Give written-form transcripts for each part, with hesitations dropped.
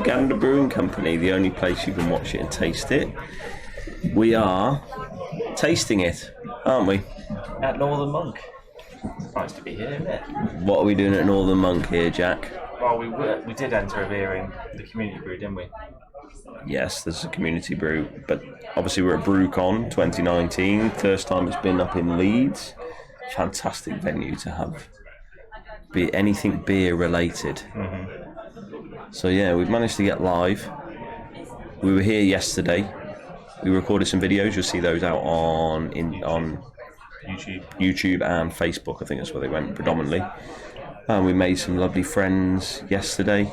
Gander Brewing Company, the only place you can watch it and taste it. We are tasting it, aren't we? At Northern Monk. It's nice to be here, isn't it? What are we doing at Northern Monk here, Jack? Well, we did enter a beer in the community brew, didn't we? Yes, there's a community brew, but obviously we're at Brew Con 2019. First time it's been up in Leeds. Fantastic venue to have. Be anything beer related. So yeah, we've managed to get live. We were here yesterday. We recorded some videos. You'll see those out on YouTube and Facebook. I think that's where they went predominantly. And we made some lovely friends yesterday.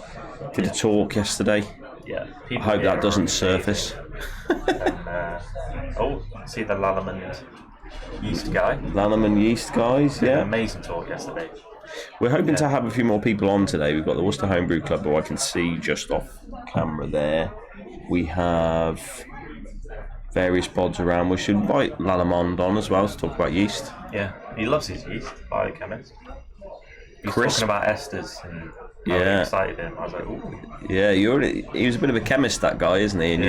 Did a talk yesterday. Yeah. I hope that doesn't surface. See the Longmate yeast guy. Longmate yeast guys, yeah. Amazing talk yesterday. We're hoping to have a few more people on today. We've got the Worcester Homebrew Club, who I can see just off camera there. We have various pods around. We should invite Lalamond on as well to talk about yeast. Yeah, he loves his yeast, biochemist. He was Crisp. talking about esters and how Yeah. excited him. I was like, ooh. Yeah, he was a bit of a chemist, that guy, isn't he? And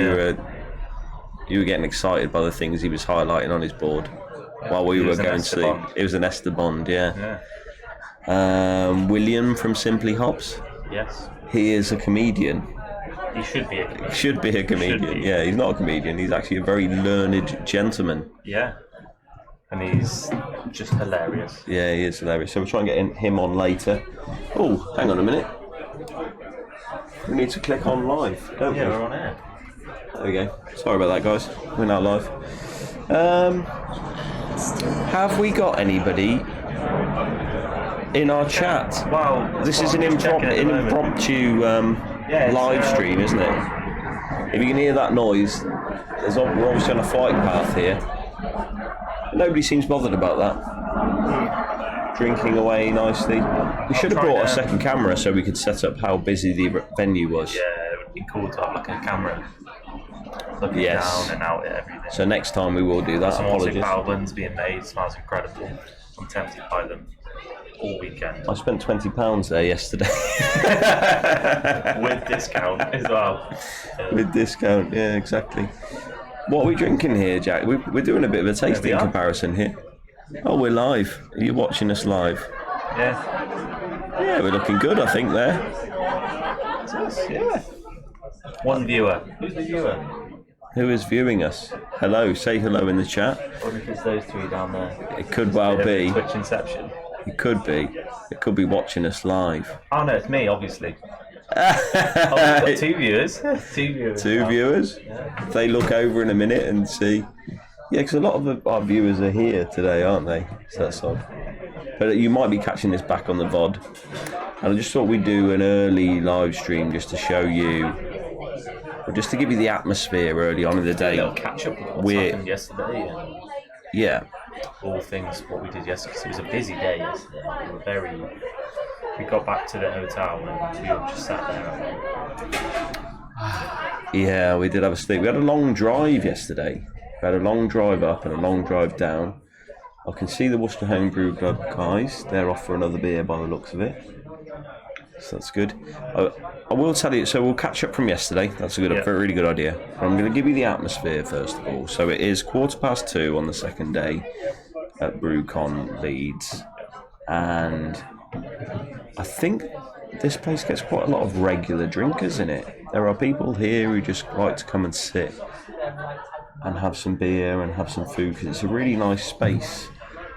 you were getting excited by the things he was highlighting on his board while we were going to see. It was an ester bond, yeah. William from Simply Hops. Yes. He is a comedian. He should be a comedian. Should be a comedian. Yeah, he's not a comedian. He's actually a very learned gentleman. Yeah. And he's just hilarious. Yeah, he is hilarious. So we'll try and get him on later. Oh, hang on a minute. We need to click on live, don't we? Yeah, we're on air. There we go. Sorry about that, guys. We're now live. Have we got anybody in our chat? Well, this is an impromptu live stream, isn't it? If you can hear that noise, we're obviously on a flight path here. Nobody seems bothered about that. Drinking away nicely. We should have brought a second camera so we could set up how busy the venue was. Yeah, it would be cool to have like a camera looking down and out at everything. So next time we will do that. Some Apologies. Balbins being made, smells incredible. I'm tempted by them all weekend. I spent £20 there yesterday. With discount as well. Yeah. With discount, yeah, exactly. What are we drinking here, Jack? We're doing a bit of a tasting comparison here. Oh, we're live. Are you watching us live? Yeah. Yeah, we're looking good, I think, there. Yeah. One viewer. Who's the viewer? Who is viewing us? Hello, say hello in the chat. I wonder if it's those three down there. It could well be. Twitch Inception. It could be. It could be watching us live. Oh no, it's me, obviously. We've got two viewers. Two viewers? Yeah. If they look over in a minute and see. Yeah, because a lot of our viewers are here today, aren't they? So that's odd. But you might be catching this back on the VOD. And I just thought we'd do an early live stream just to show you, or just to give you the atmosphere early on in the day. A little catch up with what happened yesterday. And yeah. All things what we did yesterday. Because it was a busy day yesterday. We got back to the hotel and we all just sat there. Yeah, we did have a sleep. We had a long drive yesterday. We had a long drive up and a long drive down. I can see the Worcester Homebrew Club guys. They're off for another beer by the looks of it. So that's good. I will tell you, so we'll catch up from yesterday. That's a really good idea. I'm going to give you the atmosphere first of all. So it is 2:15 on the second day at Brew Con Leeds. And I think this place gets quite a lot of regular drinkers in it. There are people here who just like to come and sit and have some beer and have some food because it's a really nice space.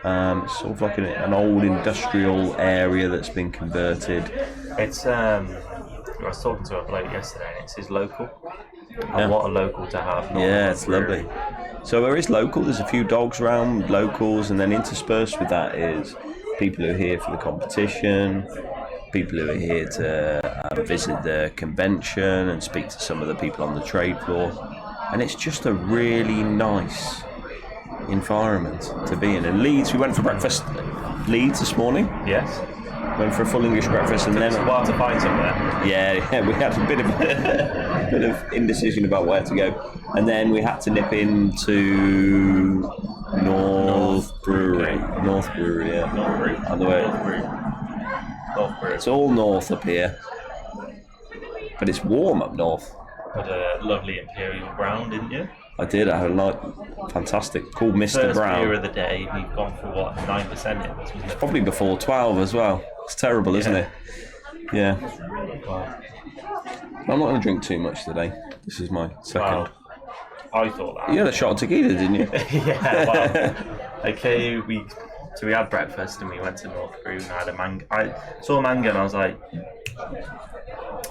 It's sort of like an old industrial area that's been converted. It's I was talking to a bloke yesterday and it's his local. And what a local to have. Yeah, it's lovely. So there is local, there's a few dogs around, locals, and then interspersed with that is people who are here for the competition, people who are here to visit the convention and speak to some of the people on the trade floor. And it's just a really nice environment to be in. And Leeds, we went for breakfast Leeds this morning. Yes. Went for a full English breakfast and then... It took us a while to find somewhere. Yeah, we had a bit of indecision about where to go. And then we had to nip into North Brewery. North Brewery, yeah. North Brewery. On the way. North Brewery. It's all north up here. but it's warm up north. Got a lovely imperial brown, didn't you? I did. I had a fantastic, called Mr. First Brown. beer of the day. We've gone for what 9% in this, wasn't it? Probably before 12 as well. It's terrible, isn't it? Yeah. Wow. I'm not going to drink too much today. This is my second. Wow. I thought that. You had a shot of tequila, didn't you? Yeah. Well, okay. We had breakfast and we went to North Brew and I had a mango. I saw a mango and I was like,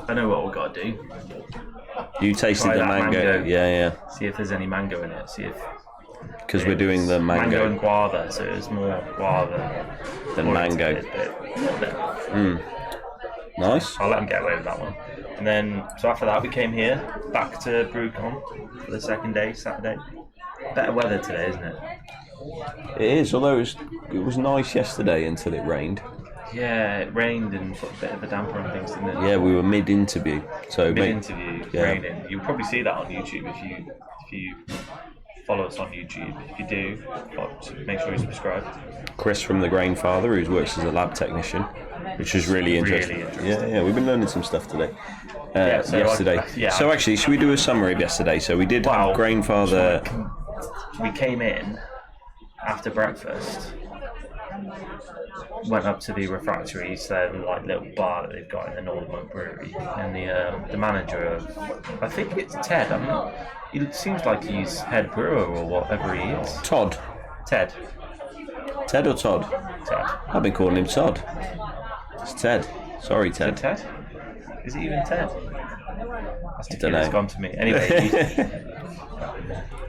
I know what we've got to do. You tasted Try the that mango. Yeah. See if there's any mango in it. See if. Because we're doing the Mango and guava, so it was more guava than mango. Nice. I'll let them get away with that one. And then, so after that, we came here, back to Brew Con for the second day, Saturday. Better weather today, isn't it? It is, although it was nice yesterday until it rained. Yeah, it rained and put a bit of a damper on things, didn't it? Yeah, we were mid-interview. So Mid-interview, yeah. raining. You'll probably see that on YouTube if you follow us on YouTube. If you do, make sure you subscribe. Chris from the Grainfather, who works as a lab technician, which is really interesting. Yeah, we've been learning some stuff today. Yesterday. So actually, should we do a summary of yesterday? So we did have Grainfather. We came in after breakfast, went up to the refractories, their little bar that they've got in the Northern Brewery, and the manager of, I think it's Ted. It seems like he's head brewer or whatever he is. Todd. Ted. Ted or Todd? Ted. I've been calling him Todd. It's Ted. Sorry, Ted. Is it Ted? Is it even Ted? That's Don't know. tequila's gone to me. Anyway,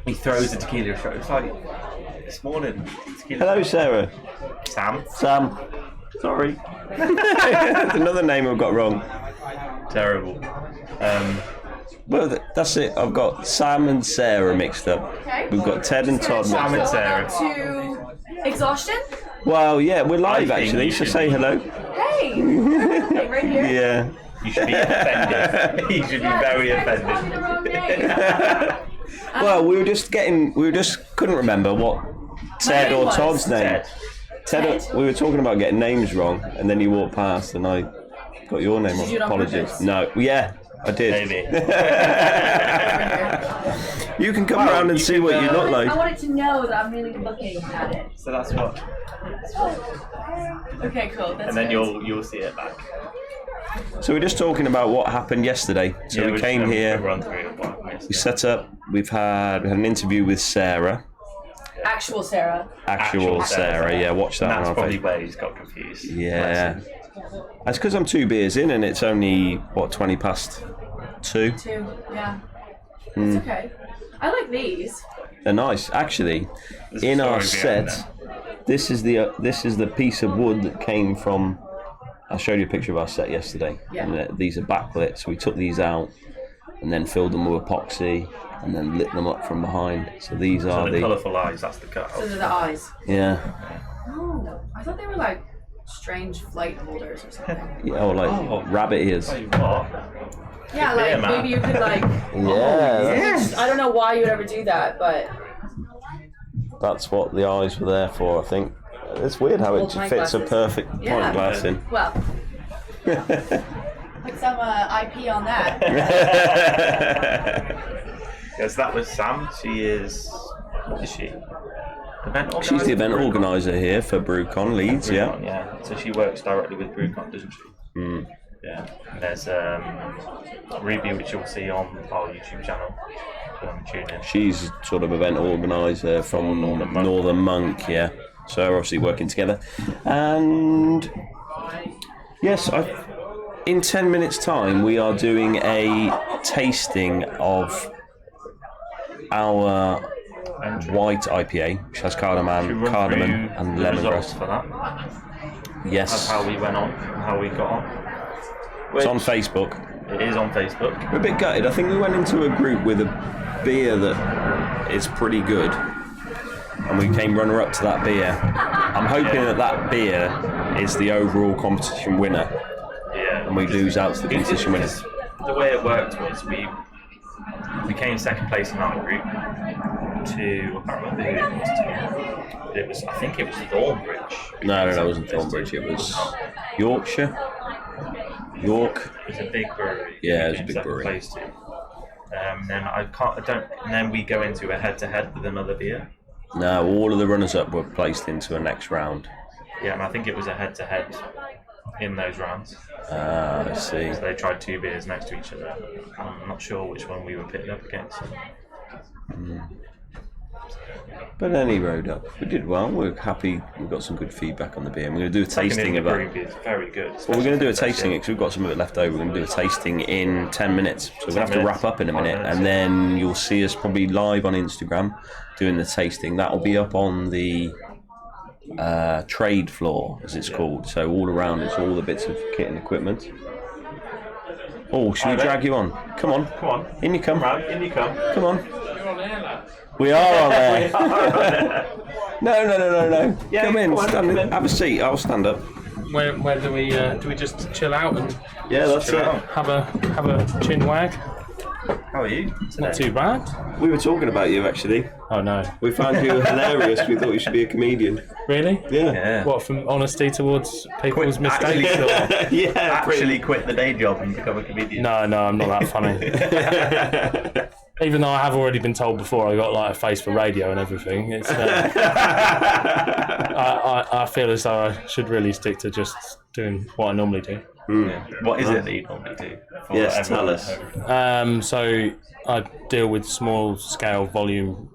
he throws the tequila shot. It's like this morning. Hello, Sarah. Sam. Sorry. That's another name I've got wrong. Terrible. Well, that's it. I've got Sam and Sarah mixed up. Okay. We've got Ted and Todd mixed Sam and up. Sarah. To exhaustion. Well, yeah, we're live I think actually, you so should- say hello. Hey, okay, right here. Yeah. You should be offended. You should be very Tell me offended. the wrong name. Well, we just couldn't remember what Ted or name Todd's was name. Ted. We were talking about getting names wrong, and then you walked past, and I got your name wrong. you do it on Apologies. purpose? No, yeah, I did. Maybe. You can come around and see what you look I like. wanted to know that I'm really looking at it. So that's what. Okay, cool. That's And then good. you'll see it back. So we're just talking about what happened yesterday. So we came here, Run through what happened we set up. We had an interview with Sarah. Actual Sarah. Actual Sarah, yeah. Watch that And that's on our probably Facebook. where he's got confused. Yeah. That's because I'm 2 beers in and it's only, 20 past 2? 2, yeah. It's okay. I like these. They're nice. Actually, There's a in our story behind set, this is the piece of wood that came from, I showed you a picture of our set yesterday. Yeah. And these are backlit, so we took these out and then filled them with epoxy and then lit them up from behind. So these are the the... colourful eyes, that's the cut. Those are the eyes. Yeah. Oh, I thought they were like strange flight holders or something. Yeah, or like rabbit ears. Tell you what, Yeah, Yeah, like man. maybe you could like. Yeah. I don't know why you would ever do that, but That's what the eyes were there for, I think. It's weird how it Old pint fits a glasses. perfect Yeah. pint glass in. well. Put some IP on that. yes, that was Sam. She is. What is she? Event organizer. She's the event organizer here for Brew Con Leeds, Brew yeah. Con, yeah. So she works directly with Brew Con, doesn't she? Yeah. And there's Ruby, which you'll see on our YouTube channel. Tune in. She's sort of event organizer from Northern Monk, yeah. So we're obviously working together. And yes, in 10 minutes' time, we are doing a tasting of our white IPA, which has cardamom and lemongrass. For that. Yes, That's how we went on, how we got on. it's on Facebook. It is on Facebook. We're a bit gutted. I think we went into a group with a beer that is pretty good, and we came runner-up to that beer. I'm hoping that beer is the overall competition winner, Yeah. and we lose out to the competition winner. The way it worked was we came second place in our group to, I can't remember who it was to. It was, I think it was Thornbridge. No, it wasn't Thornbridge. It was Yorkshire. York. It's a big brewery. Yeah, it's a in big second brewery. place to. Then and then we go into a head-to-head with another beer. No, all of the runners-up were placed into a next round. Yeah, and I think it was a head-to-head in those rounds. I see. So they tried 2 beers next to each other. I'm not sure which one we were pitted up against. But any road up, we did well. We're happy. We got some good feedback on the beer. We're going to do a tasting of it. It's very good. Well, we're going to do a tasting because we've got some of it left over. We're going to do a tasting in 10 minutes. So we're going to have to wrap up in a minute, and then you'll see us probably live on Instagram doing the tasting. That'll be up on the trade floor, as it's called. So all around it's all the bits of kit and equipment. Oh, should we drag you on? Come on. Come on. In you come. In you come. Come on. You're on air, lad. We are on there. No. Yeah, come in. come on, Stand come in. in. Have a seat. I'll stand up. Where do we just chill out and Yeah, that's it. have a chin wag? How are you? It's not too bad. We were talking about you actually. Oh no. We found you hilarious. We thought you should be a comedian. Really? Yeah. What, from honesty towards people's mistakes? Or? Yeah. Actually quit the day job and become a comedian. No, I'm not that funny. Even though I have already been told before I got like a face for radio and everything, it's I feel as though I should really stick to just doing what I normally do. Yeah. What is it that you normally do? Yes, tell us. So I deal with small scale volume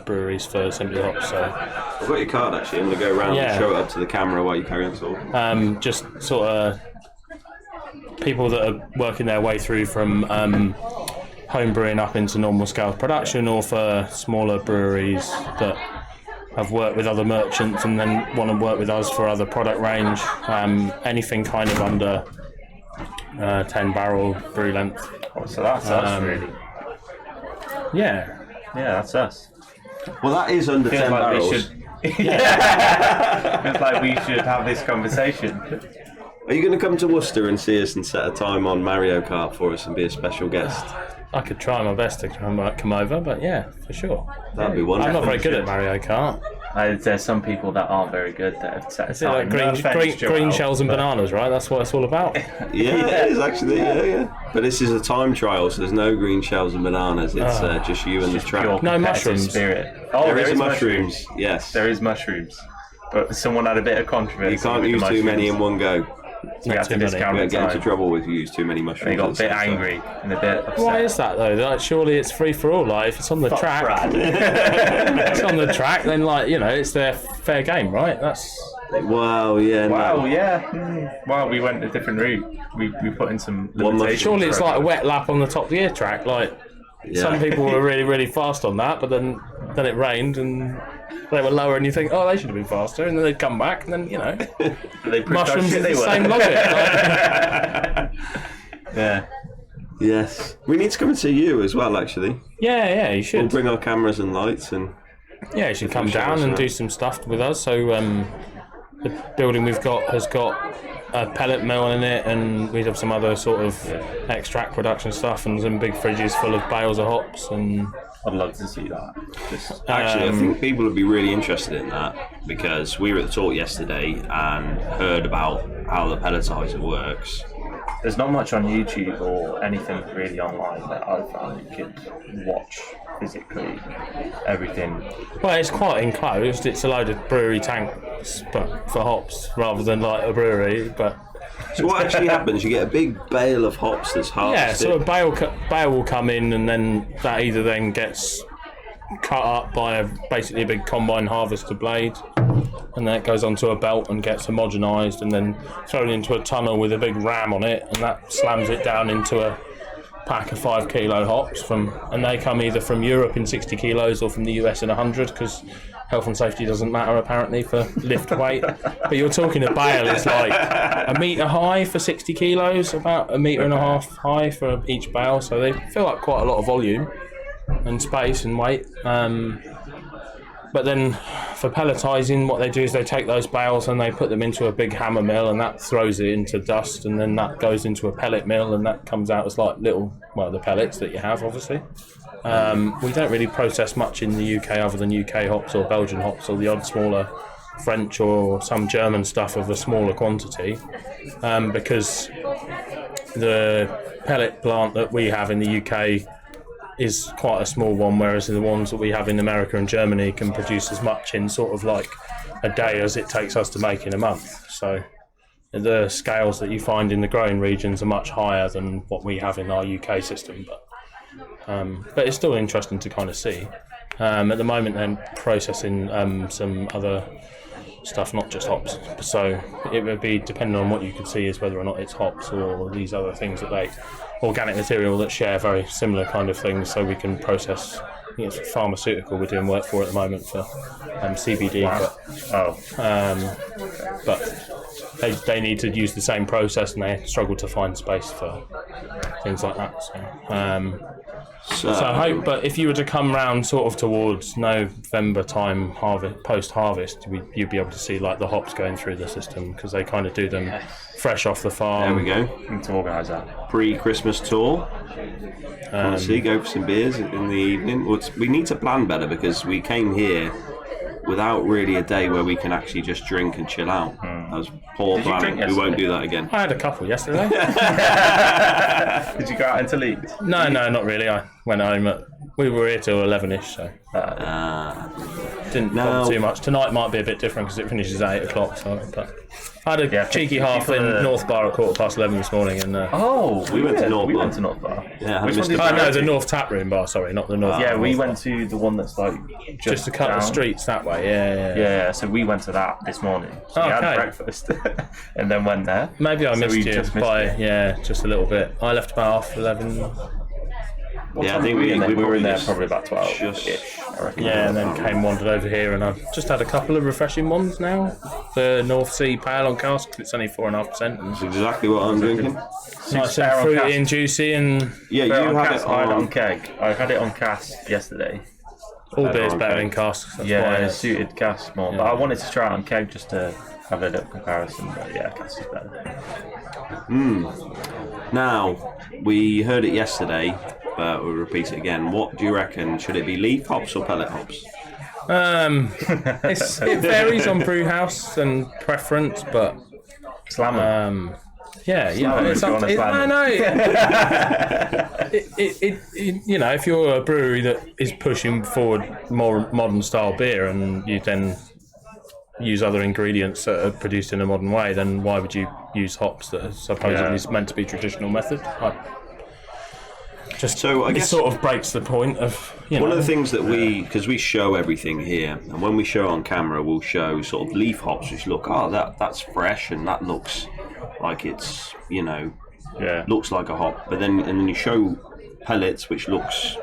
breweries for Simply Hops. So I've got your card actually. I'm going to go around and show it up to the camera while you carry on talking. just sort of people that are working their way through from home brewing up into normal scale production, or for smaller breweries that have worked with other merchants and then want to work with us for other product range. Anything kind of under 10 barrel brew length. Oh, so that's us, really. Yeah. Yeah, that's us. Well, that is under 10 barrels. Feels like we should have this conversation. Are you going to come to Worcester and see us and set a time on Mario Kart for us and be a special guest? I could try my best to come over, but yeah, for sure. That'd be wonderful. I'm not very good at Mario Kart. There's some people that aren't very good that have set Is it like aside. green shells and bananas, right? That's what it's all about. Yeah, it is actually, yeah. But this is a time trial, so there's no green shells and bananas. It's just you and the track. No mushrooms. Spirit. Oh, There is mushrooms, yes. There is mushrooms. But someone had a bit of controversy. You can't with the use too many in mushrooms. one go. So we had to too many. discount You the get into time. trouble if you use too many mushrooms. They got a bit at the same time. angry and a bit upset. Why is that though? Like, surely it's free for all. Like, if it's on the track, it's on the track. Then, like, it's their fair game, right? That's Wow, yeah. Wow, no. yeah. Well, we went a different route. We put in some One limitations. surely it's for like a it. wet lap on the top of the air track. Like, some people were really, really fast on that, but then it rained and they were lower, and you think, oh, they should have been faster, and then they'd come back, and then They proved how mushrooms shit is they the were. same logic. Like, Yeah. Yes. We need to come and see you as well, actually. yeah, you We'll should. bring our cameras and lights and... Yeah, you should come show down us and around. do some stuff with us. So the building we've got has got a pellet mill in it, and we have some other sort of extract production stuff, and some big fridges full of bales of hops. And I'd love to see that. Actually, I think people would be really interested in that, because we were at the talk yesterday and heard about how the pelletizer works. There's not much on YouTube or anything really online that I found you could watch physically. Everything. well, it's quite enclosed. It's a load of brewery tanks, but for hops rather than like a brewery. But So what actually happens? You get a big bale of hops that's harvested. yeah, so a bale will come in, and then that either then gets cut up by basically a big combine harvester blade, and then it goes onto a belt and gets homogenised, and then thrown into a tunnel with a big ram on it, and that slams it down into a pack of 5 kilo hops and they come either from Europe in 60 kilos or from the US in 100, because health and safety doesn't matter apparently for lift weight. But you're talking a bale is like a metre high for 60 kilos, about 1.5 metres high for each bale, so they fill up quite a lot of volume and space and weight. But then for pelletizing, what they do is they take those bales and they put them into a big hammer mill, and that throws it into dust, and then that goes into a pellet mill, and that comes out as like the pellets that you have, obviously. We don't really process much in the UK other than UK hops or Belgian hops or the odd smaller French or some German stuff of a smaller quantity, because the pellet plant that we have in the UK is quite a small one, whereas the ones that we have in America and Germany can produce as much in sort of like a day as it takes us to make in a month. So the scales that you find in the growing regions are much higher than what we have in our UK system, but it's still interesting to kind of see. At the moment, then processing some other stuff, not just hops. So it would be depending on what you could see is whether or not it's hops or these other things that organic material that share very similar kind of things. So we can process. I think it's pharmaceutical we're doing work for at the moment for CBD, but they need to use the same process and they struggle to find space for things like that. So I hope, but if you were to come round sort of towards November time, post-harvest, you'd be able to see like the hops going through the system because they kind of do them fresh off the farm. There we go. We need to organise that. Pre-Christmas tour. Honestly, go for some beers in the evening. We need to plan better because we came here without really a day where we can actually just drink and chill out. That was poor planning. We won't do that again. I had a couple yesterday. Did you go out into Leeds? No, not really. I went home we were here till 11ish, so didn't bother too much. Tonight might be a bit different because it finishes at 8 o'clock. So, but I had a cheeky half in North Bar at 11:15 this morning, and we went to North Bar. We went to North Bar. Yeah, Which one did no, the North Tap Room Bar. Sorry, not the North. Yeah, we went to the one that's like just a couple of streets that way. Yeah. So we went to that this morning. So we had breakfast and then went there. Maybe I missed you by just a little bit. I left about 11. I think we were in there probably about 12. And then wandered over here, and I've just had a couple of refreshing ones now. The North Sea Pale on cask, it's only 4.5%. That's exactly what I'm drinking. Nice and fruity and juicy, and you had it on keg. I had it on cask yesterday. All beer's better in cask. It suited cask more. But I wanted to try it on keg just to have a little comparison. But cask is better. Now, we heard it yesterday, but we'll repeat it again. What do you reckon? Should it be leaf hops or pellet hops? It varies on brew house and preference, but Slammer. It's up if you're a brewery that is pushing forward more modern style beer and you then use other ingredients that are produced in a modern way, then why would you use hops that are supposedly meant to be traditional method? It sort of breaks the point of one of the things that because we show everything here, and when we show on camera, we'll show sort of leaf hops, which look that's fresh and that looks like it's looks like a hop, but then you show pellets, which looks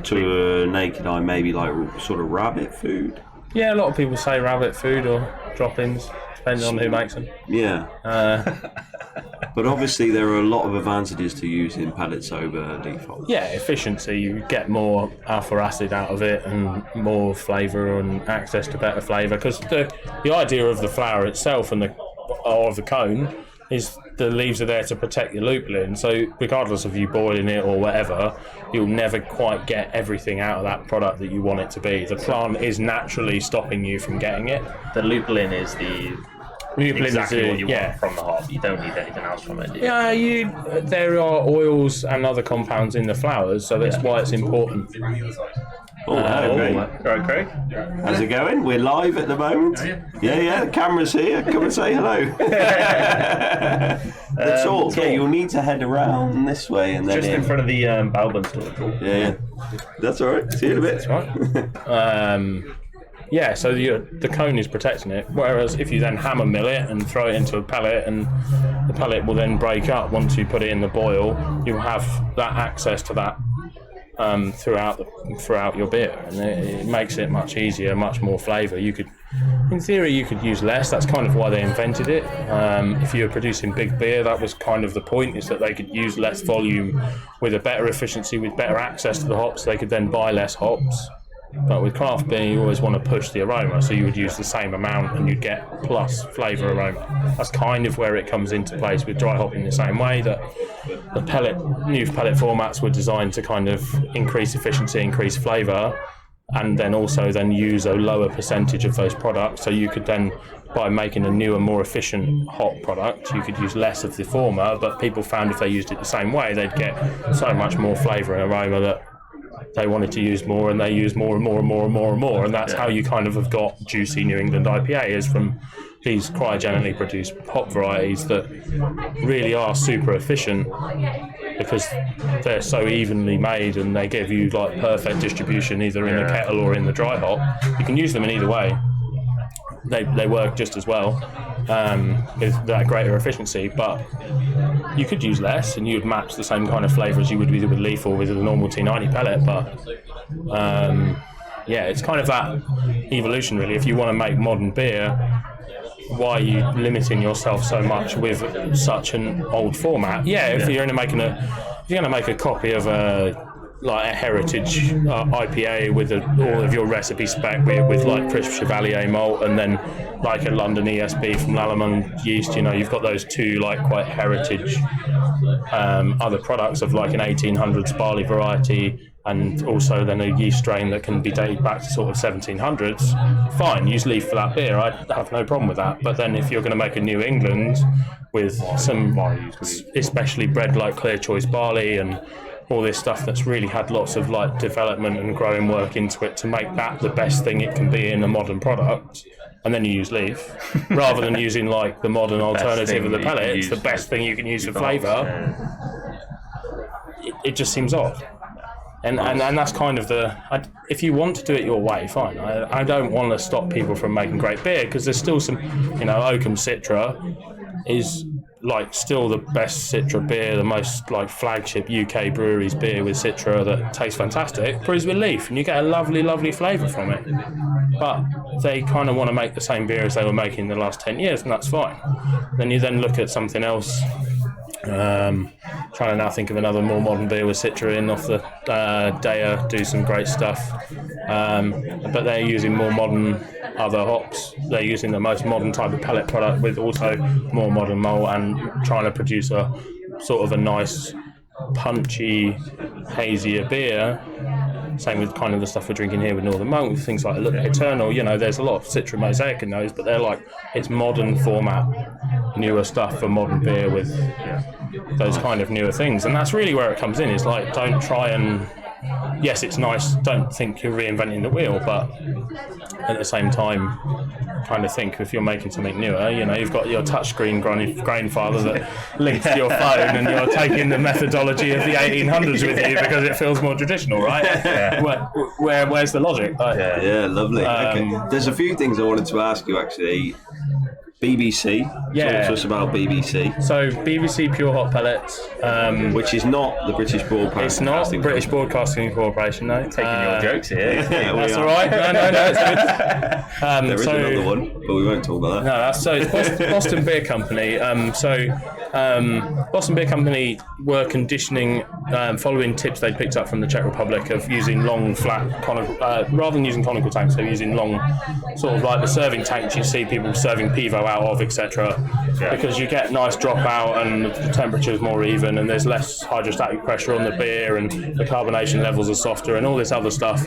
to a naked eye maybe like sort of rabbit food. Yeah, a lot of people say rabbit food or drop-ins, depending on who makes them. Yeah. But obviously there are a lot of advantages to using pellets over leaf hops. Yeah, efficiency. You get more alpha acid out of it and more flavour and access to better flavour. Because the idea of the flower itself and of the cone is the leaves are there to protect your lupulin. So regardless of you boiling it or whatever, you'll never quite get everything out of that product that you want it to be. The plant is naturally stopping you from getting it. The lupulin is exactly what you want from the hop. You don't need anything else from it. There are oils and other compounds in the flowers, so that's why it's important. Right, Craig. How's it going? We're live at the moment. The camera's here. Come and say hello. The talk. You'll need to head around this way and then just in front of the Balbon store. Yeah. That's all right. See you in a bit. That's right. So the cone is protecting it, whereas if you then hammer mill it and throw it into a pellet, and the pellet will then break up once you put it in the boil, you'll have that access to that throughout your beer, and it makes it much easier, much more flavour. In theory, you could use less. That's kind of why they invented it. If you were producing big beer, that was kind of the point, is that they could use less volume with a better efficiency, with better access to the hops. They could then buy less hops. But with craft beer, you always want to push the aroma, so you would use the same amount and you'd get plus flavour aroma. That's kind of where it comes into place with dry hopping, the same way that the new pellet formats were designed to kind of increase efficiency, increase flavour. and then also then use a lower percentage of those products. So you could then, by making a newer, more efficient hop product, you could use less of the former, but people found if they used it the same way, they'd get so much more flavour and aroma that they wanted to use more, and they use more and more and more and more and more, and that's how you kind of have got juicy New England IPA, is from these cryogenically produced hop varieties that really are super efficient because they're so evenly made and they give you like perfect distribution either in a kettle or in the dry hop. You can use them in either way. They work just as well with that greater efficiency, but you could use less and you would match the same kind of flavour as you would either with leaf or with a normal T90 pellet. But it's kind of that evolution really. If you want to make modern beer, why are you limiting yourself so much with such an old format? If you're going to make a copy of a heritage IPA with all of your recipe spec with like crisp Chevalier malt and then like a London ESB from Lallemand yeast, you've got those two like quite heritage other products of like an 1800s barley variety and also then a yeast strain that can be dated back to sort of 1700s. Fine, use leaf for that beer, I have no problem with that. But then if you're going to make a New England with some especially bred like clear choice barley and all this stuff that's really had lots of like development and growing work into it to make that the best thing it can be in a modern product, and then you use leaf rather than using like the modern alternative of the pellet, it's the best thing you can use for flavour. It just seems odd. And that's kind of if you want to do it your way, fine. I don't want to stop people from making great beer because there's still some, Oakham Citra is like still the best Citra beer, the most like flagship UK breweries beer with Citra that tastes fantastic, brews with leaf and you get a lovely, lovely flavour from it. But they kind of want to make the same beer as they were making in the last 10 years and that's fine. Then you then look at something else. Trying to now think of another more modern beer with Citra in off the Daya, do some great stuff, but they're using more modern other hops. They're using the most modern type of pellet product with also more modern malt and trying to produce a sort of a nice punchy hazier beer. Same with kind of the stuff we're drinking here with Northern Monk, with things like Eternal. There's a lot of Citra Mosaic in those, but they're like, it's modern format, newer stuff for modern beer with those kind of newer things. And that's really where it comes in, is like, don't try and, yes, it's nice, don't think you're reinventing the wheel, but at the same time, kind of think if you're making something newer, you've got your touchscreen grandfather that links to your phone and you're taking the methodology of the 1800s with you because it feels more traditional, right? Where's the logic? Lovely. Okay. There's a few things I wanted to ask you actually. BBC. Talk to us about BBC. So BBC Pure Hop Pellets, which is not the British Broadcasting. It's not the British Broadcasting Corporation. No, taking your jokes here. That's all right. No, it's good. There is another one, but we won't talk about that. No, it's Boston Beer Company. Boston Beer Company were conditioning, following tips they picked up from the Czech Republic of using long, flat, rather than using conical tanks, they're using long, sort of like the serving tanks you see people serving pivo out of, etc. Because you get nice dropout and the temperature is more even and there's less hydrostatic pressure on the beer and the carbonation levels are softer and all this other stuff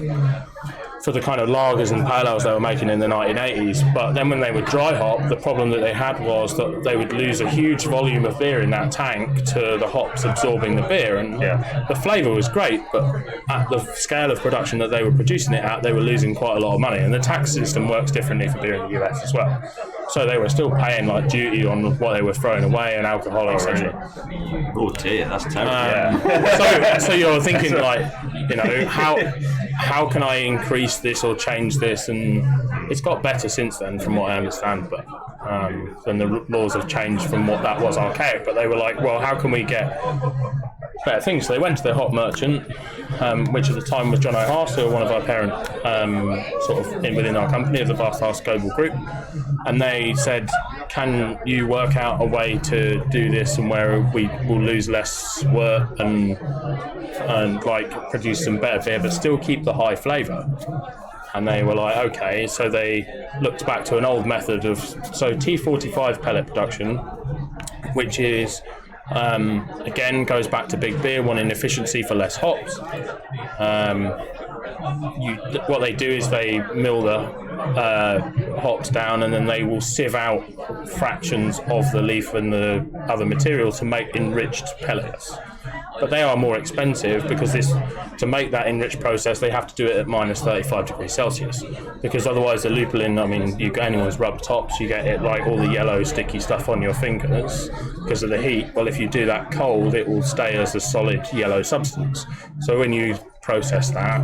for the kind of lagers and pale ales they were making in the 1980s. But then when they would dry hop, the problem that they had was that they would lose a huge volume of beer in that tank to the hops absorbing the beer, and the flavour was great, but at the scale of production that they were producing it at, they were losing quite a lot of money, and the tax system works differently for beer in the US as well. So they were still paying like duty on what they were throwing away and alcohol, etc. Oh dear, that's terrible. So you're thinking like, how can I increase this or change this? And it's got better since then, from what I understand. But then the laws have changed from what that was archaic. But they were like, well, how can we get better things? So they went to their hop merchant, which at the time was John O'Hare, still one of our parent sort of within our company of the Bathhouse Global Group, and they said, can you work out a way to do this and where we will lose less work and like produce some better beer but still keep the high flavour? And they were like, okay. So they looked back to an old method of T45 pellet production, which is again goes back to big beer wanting efficiency for less hops. what they do is they mill the hops down, and then they will sieve out fractions of the leaf and the other material to make enriched pellets. But they are more expensive because to make that enriched process, they have to do it at minus 35 degrees Celsius. Because otherwise, the lupulin, I mean, anyone's rubbed tops, you get it like all the yellow sticky stuff on your fingers because of the heat. Well, if you do that cold, it will stay as a solid yellow substance. So when you process that,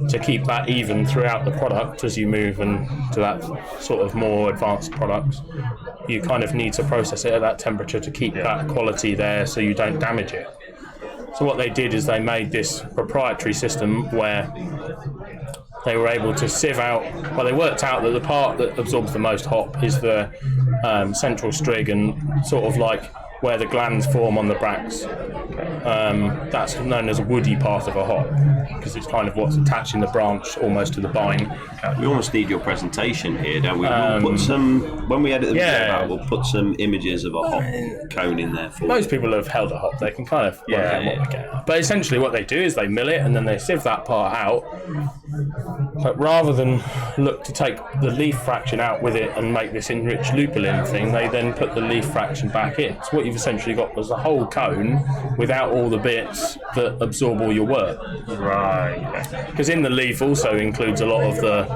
to keep that even throughout the product as you move to that sort of more advanced products, you kind of need to process it at that temperature to keep that quality there so you don't damage it. So what they did is they made this proprietary system where they were able to sieve out, well, they worked out that the part that absorbs the most hop is the central strig, and sort of like where the glands form on the bracts. That's known as a woody part of a hop because it's kind of what's attaching the branch almost to the vine. We almost need your presentation here, don't we? We'll put some, when we edit the video out, we'll put some images of a hop cone in there for Most people have held a hop, they can kind of work out what they get. But essentially what they do is they mill it and then they sieve that part out. But rather than look to take the leaf fraction out with it and make this enriched lupulin thing, they then put the leaf fraction back in. So what you've essentially got was a whole cone without all the bits that absorb all your work. Right. Because in the leaf also includes a lot of the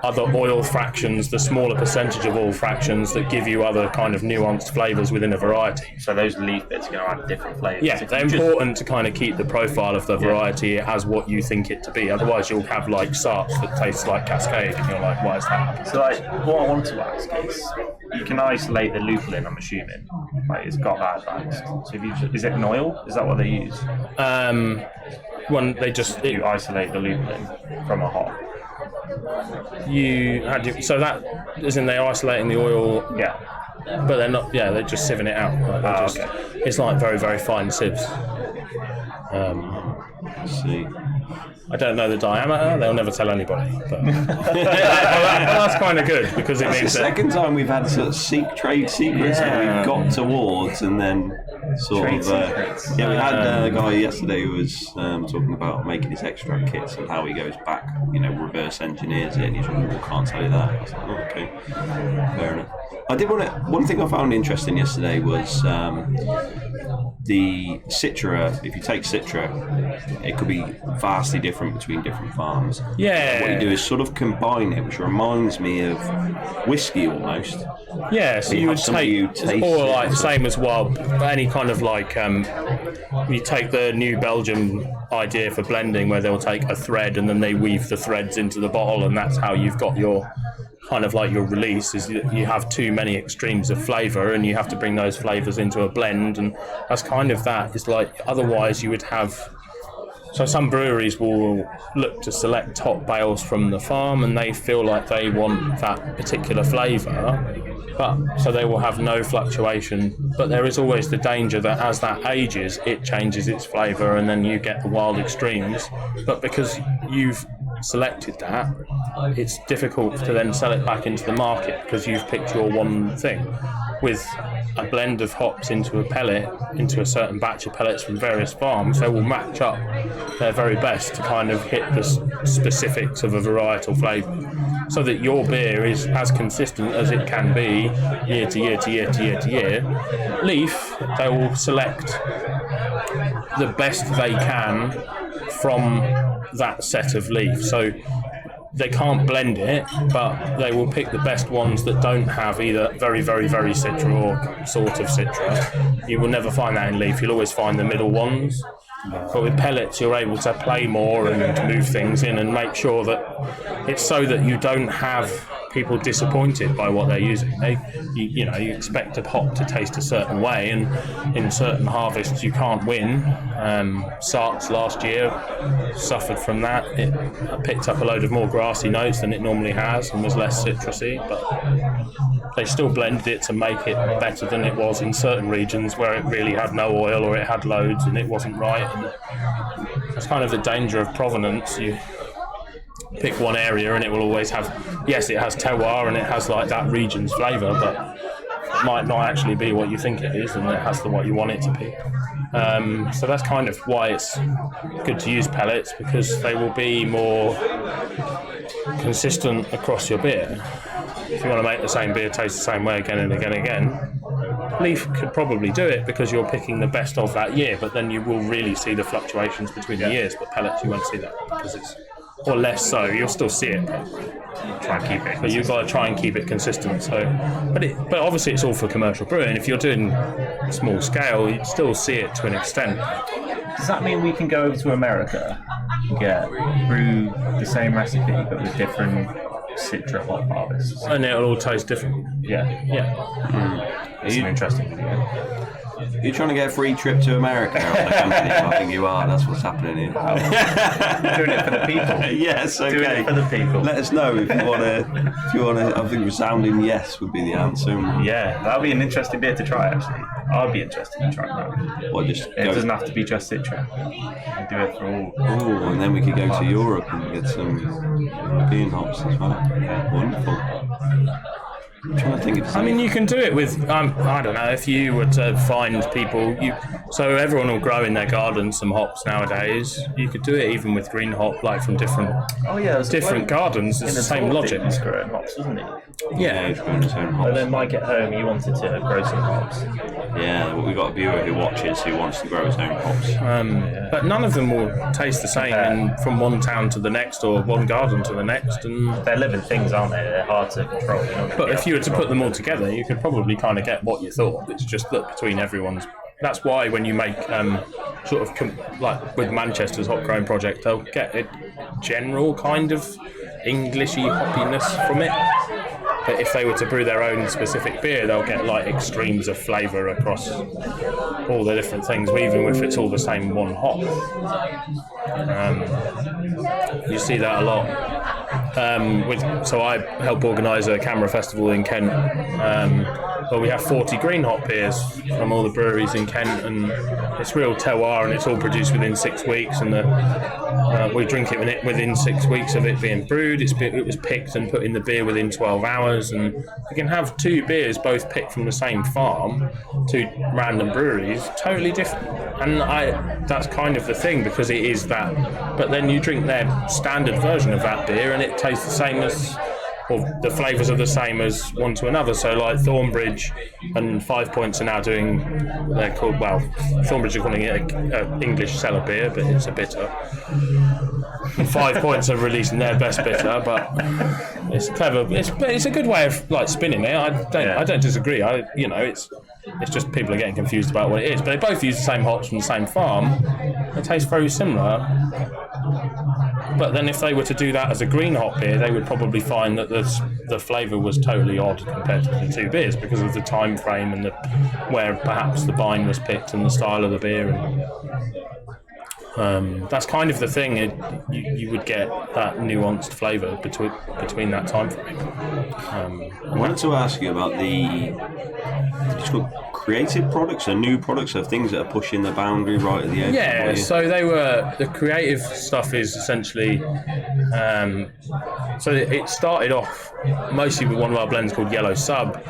other oil fractions, the smaller percentage of oil fractions that give you other kind of nuanced flavours within a variety. So those leaf bits are going to add different flavours. Yeah, they're important to kind of keep the profile of the variety as what you think it to be. Otherwise, you'll have like sarts that taste like Cascade, and you're like, why is that? So, like, what I want to ask is, you can isolate the lupulin, I'm assuming. Like, it's got that advanced. So, is it an oil? Is that what they use? When they just You isolate the lupulin from a hop. So that is in they're isolating the oil. Yeah. But they're not. Yeah, they're just sieving it out. Like Okay. It's like very, very fine sieves. Let's see. I don't know the diameter. They'll never tell anybody. But that's kind of good because it It's the means that. second time we've had sort of trade secrets that we've got towards, and then sort Trade of secrets. we had a guy yesterday who was talking about making his extract kits and how he goes back, reverse engineers it, and he's like, well, can't tell you that. I was like, oh, okay, fair enough. I did want to. One thing I found interesting yesterday was the Citra. If you take Citra, it could be vastly different between different farms. Yeah. What you do is sort of combine it, which reminds me of whiskey almost. Yeah, so you would take, or like same as wild, any kind of like, you take the New Belgium idea for blending where they'll take a thread and then they weave the threads into the bottle, and that's how you've got your kind of like your release is you have too many extremes of flavour and you have to bring those flavours into a blend, and that's kind of that. It's like otherwise you would have. So some breweries will look to select top bales from the farm and they feel like they want that particular flavour, but so they will have no fluctuation. But there is always the danger that as that ages, it changes its flavour and then you get the wild extremes. But because you've selected that, it's difficult to then sell it back into the market because you've picked your one thing. With a blend of hops into a pellet, into a certain batch of pellets from various farms, they will match up their very best to kind of hit the specifics of a varietal flavour, so that your beer is as consistent as it can be year to year to year to year to year. Leaf, they will select the best they can from that set of leaf. So they can't blend it, but they will pick the best ones that don't have either very, very, very Citra or sort of Citra. You will never find that in leaf. You'll always find the middle ones. But with pellets, you're able to play more and move things in and make sure that it's so that you don't have people disappointed by what they're using. You expect a hop to taste a certain way, and in certain harvests you can't win. Sarts last year suffered from that. It picked up a load of more grassy notes than it normally has and was less citrusy, but they still blended it to make it better than it was in certain regions where it really had no oil or it had loads and it wasn't right. And that's kind of the danger of provenance. You pick one area and it will always have, yes, it has terroir and it has like that region's flavour, but might not actually be what you think it is, and it has what you want it to be. So that's kind of why it's good to use pellets, because they will be more consistent across your beer. If you want to make the same beer taste the same way again and again and again, leaf could probably do it because you're picking the best of that year, but then you will really see the fluctuations between the years. But pellets, you won't see that because it's, or less so. You'll still see it, but Try and keep it. but you've got to try and keep it consistent. So, but obviously it's all for commercial brewing. If you're doing small scale, you'd still see it to an extent. Does that mean we can go over to America, brew the same recipe but with different citra hop harvests? And it'll all taste different. Yeah. Yeah. It's an interesting video. You're trying to get a free trip to America on the company. I think you are. That's what's happening here. Doing it for the people. Yes, okay. Doing it for the people. Let us know if you want to. If you want to, I think resounding yes would be the answer. Yeah, that'll be an interesting beer to try. Actually, I'd be interested in trying that. What, just It go, doesn't have to be just citra. You can do it for all. ooh, and then we could go to Europe and get some bean hops as well. Wonderful. I'm trying to think of I mean, you can do it with, I don't know, if you were to find people, so everyone will grow in their garden some hops nowadays. You could do it even with green hop, like from different gardens. It's the same logic. He's growing hops, isn't he? Yeah. he's growing his own And hops. then Mike at home, he wanted to grow some hops. Yeah, well, we've got a viewer who watches who wants to grow his own hops. But none of them will taste the same from one town to the next or one garden to the next. And They're living things, aren't they? They're hard to control. but if you were to put them all together, you could probably kind of get what you thought. It's just that between everyone's. That's why when you make like with Manchester's hop growing project, they'll get a general kind of Englishy hoppiness from it. But if they were to brew their own specific beer, they'll get like extremes of flavour across all the different things, even if it's all the same one hop. You see that a lot. So I help organise a camera festival in Kent. Well, we have 40 green hop beers from all the breweries in Kent, and it's real terroir, and it's all produced within 6 weeks. And we drink it within 6 weeks of it being brewed. It was picked and put in the beer within 12 hours, and you can have two beers both picked from the same farm, two random breweries, totally different. And that's kind of the thing, because it is that. But then you drink their standard version of that beer, and it tastes the same as, or the flavours are the same as one to another. So like Thornbridge and 5 Points are now doing, they're called, well, Thornbridge are calling it a English cellar beer, but it's a bitter. And 5 Points are releasing their best bitter, but it's clever. It's a good way of like spinning it. I don't disagree. It's just people are getting confused about what it is. But they both use the same hops from the same farm. They taste very similar. But then if they were to do that as a green hop beer, they would probably find that the flavour was totally odd compared to the two beers because of the time frame and where perhaps the vine was picked and the style of the beer. And that's kind of the thing. You would get that nuanced flavour between that time frame. I wanted to ask you about the creative products, or new products, or things that are pushing the boundary right at the edge. Yeah, so the creative stuff is essentially, so it started off mostly with one of our blends called Yellow Sub,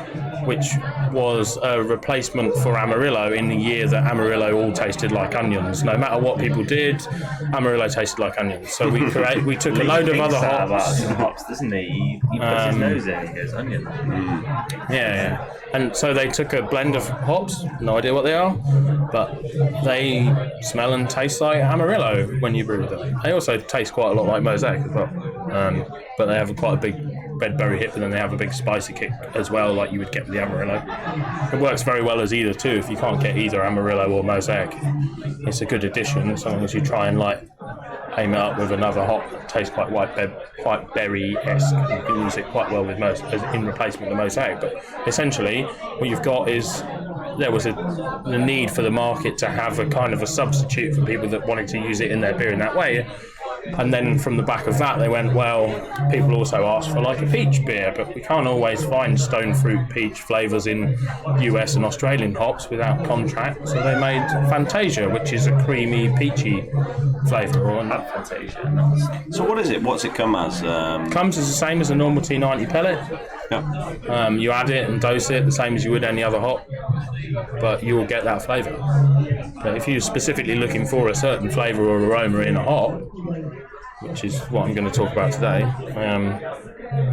which was a replacement for Amarillo in the year that Amarillo all tasted like onions. No matter what people did, Amarillo tasted like onions. So we took a load of other hops. Some hops, doesn't he? He puts his nose in and he goes, onion. Yeah. And so they took a blend of hops, no idea what they are, but they smell and taste like Amarillo when you brew them. They also taste quite a lot like Mosaic as well, but they have quite a big red berry hip, and then they have a big spicy kick as well, like you would get with the Amarillo. It works very well as either too. If you can't get either Amarillo or Mosaic, it's a good addition, so long as you try and like aim it up with another hop that tastes quite quite berry-esque. You can use it quite well with in replacement of Mosaic. But essentially, what you've got is there was the need for the market to have a kind of a substitute for people that wanted to use it in their beer in that way. And then from the back of that, they went, well, people also ask for like a peach beer, but we can't always find stone fruit peach flavours in US and Australian hops without contract. So they made Fantasia, which is a creamy, peachy flavour. Fantasia. So what is it? What's it come as? Comes as the same as a normal T90 pellet. Yeah. You add it and dose it the same as you would any other hop, but you will get that flavour. But if you're specifically looking for a certain flavour or aroma in a hop, which is what I'm going to talk about today,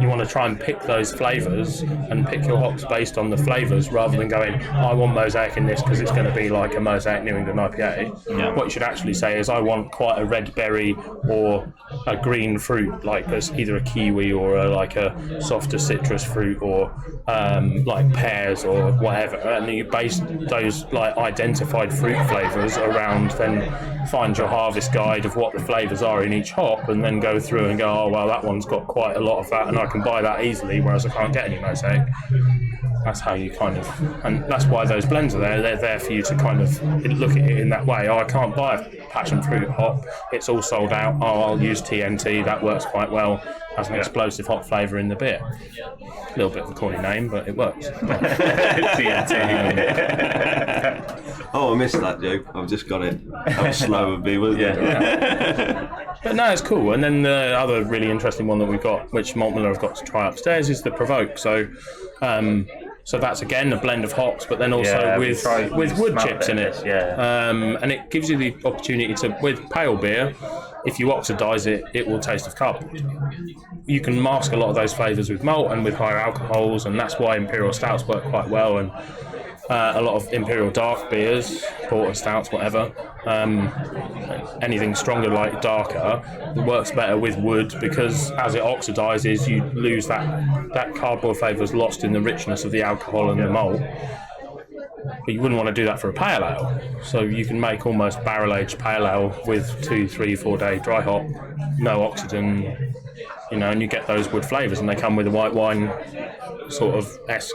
you want to try and pick those flavours and pick your hops based on the flavours rather than going, I want mosaic in this because it's going to be like a mosaic New England IPA. Yeah. What you should actually say is, I want quite a red berry or a green fruit, like there's either a kiwi or like a softer citrus fruit, or like pears or whatever, and you base those like identified fruit flavours around, then find your harvest guide of what the flavours are in each hop, and then go through and go, oh well, that one's got quite a lot of that and I can buy that easily, whereas I can't get any mosaic. That's how you kind of, and that's why those blends are there. They're there for you to kind of look at it in that way. Oh, I can't buy a passion fruit hop, it's all sold out. Oh, I'll use TNT, that works quite well, has an explosive hop flavour in the beer. A little bit of a corny name, but it works. TNT. Oh, I missed that joke. I've just got it. That was slow of me, wasn't it? But no, it's cool. And then the other really interesting one that we've got, which Malt Miller have got to try upstairs, is the Provoke. So that's again a blend of hops, but then also with wood chips in it. And it gives you the opportunity to, with pale beer, if you oxidise it, it will taste of cardboard. You can mask a lot of those flavours with malt and with higher alcohols, and that's why imperial stouts work quite well, and a lot of imperial dark beers, porter stouts, whatever, anything stronger like darker, works better with wood, because as it oxidises, you lose that cardboard flavour is lost in the richness of the alcohol and the malt. But you wouldn't want to do that for a pale ale. So you can make almost barrel-aged pale ale with 2, 3, 4 day dry hop, no oxygen, and you get those wood flavours, and they come with a white wine sort of esque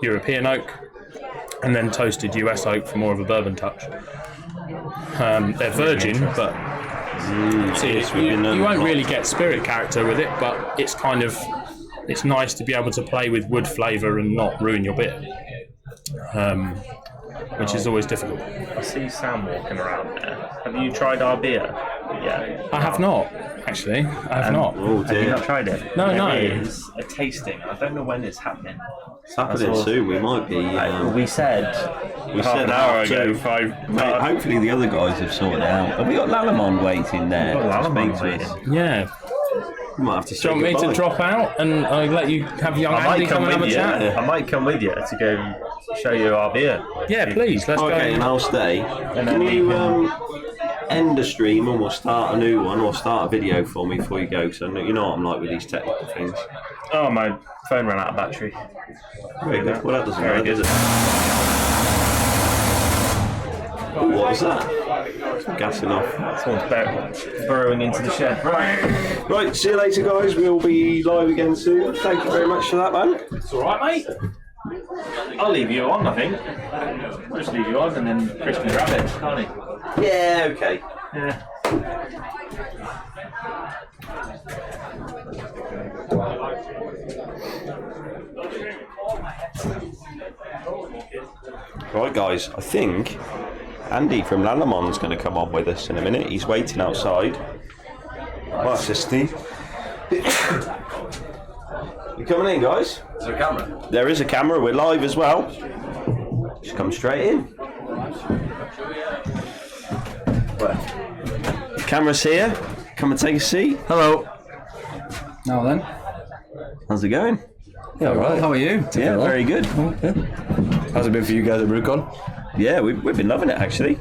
European oak, and then toasted US oak for more of a bourbon touch. They're virgin, but you won't really get spirit character with it, but it's nice to be able to play with wood flavour and not ruin your beer. Which is always difficult. I see Sam walking around there. Have you tried our beer? Yeah. I have not, actually. I have not. Oh, Have you not tried it? No. It is a tasting. I don't know when it's happening. It's happening soon. We might be. We said half an hour ago. Mate, hopefully the other guys have sorted it out. Have we got Lalamond waiting there? We've got to Lalamond speak to us? waiting. Yeah. We might have to Do say you want me goodbye. to drop out and I let you have young Andy come and have a chat? I might come with you to go show you our beer. Yeah, please. Let's Okay, go. and I'll stay. Can you end the stream and we'll start a new one, or start a video for me before you go? So you know what I'm like with these technical things. Oh, my phone ran out of battery. Very good. Well, that doesn't Very matter, good. does it? Ooh, what was that? Gassing off. Someone's burrowing into the shed. Right, see you later, guys. We'll be live again soon. Thank you very much for that, man. It's alright, mate. I'll leave you on, I think. I'll just leave you on and then Chris can grab it, can't he? Yeah, okay. Yeah. Right, guys, I think Andy from Lalamon's going to come on with us in a minute. He's waiting outside. Well, that's just Steve. You coming in, guys? Is there a camera? There is a camera. We're live as well. Just come straight in. Camera's here. Come and take a seat. Hello. Now then. How's it going? Yeah, all right. How are you? Yeah, very good. How's it been for you guys at Brew Con? Yeah, we've been loving it, actually.